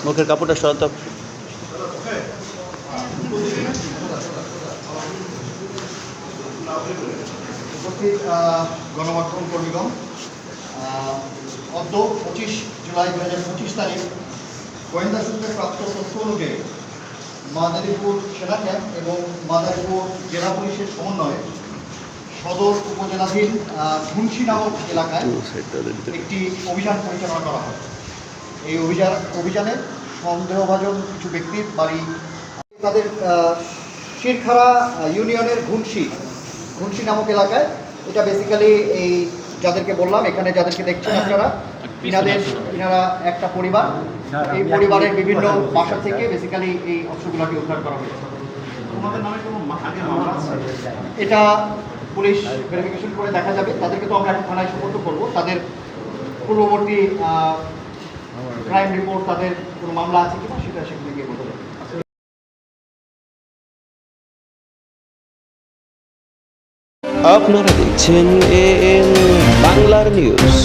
মুখের কাপড়টা সরাতে। উপস্থিত গণমাধ্যম কর্মীগণ, অদ্য 25 জুলাই 2025 তারিখ গোয়েন্দা সূত্রে প্রাপ্ত তথ্য অনুযায়ী মাদারীপুর সেনা ক্যাম্প এবং মাদারীপুর জেলা পুলিশের সমন্বয়ে সদর উপজেলাধীন ঘুনশি নামক এলাকায় একটি অভিযান পরিচালনা করা হয়। এই অভিযানে সন্দেহভাজন কিছু ব্যক্তির বাড়ি তাদের শিরখাড়া ইউনিয়নের ঘুনশি নামক এলাকায়। এটা বেসিক্যালি এই যাদেরকে বললাম, এখানে যাদেরকে দেখছেন আপনারা, ইনারা একটা পরিবার। এই পরিবারের বিভিন্ন বাসা থেকে বেসিক্যালি এই অস্ত্রগুলোকে উদ্ধার করা হয়েছে। এটা পুলিশ ভেরিফিকেশন করে দেখা যাবে। তাদেরকে তো আমরা এখন থানায় সুপর্দ করবো। তাদের পূর্ববর্তী ক্রাইম রিপোর্ট, তাদের কোনো মামলা আছে কিনা সেটা সেখানে গিয়ে বলতে হবে। আপনারা দেখছেন AN বাংলার নিউজ।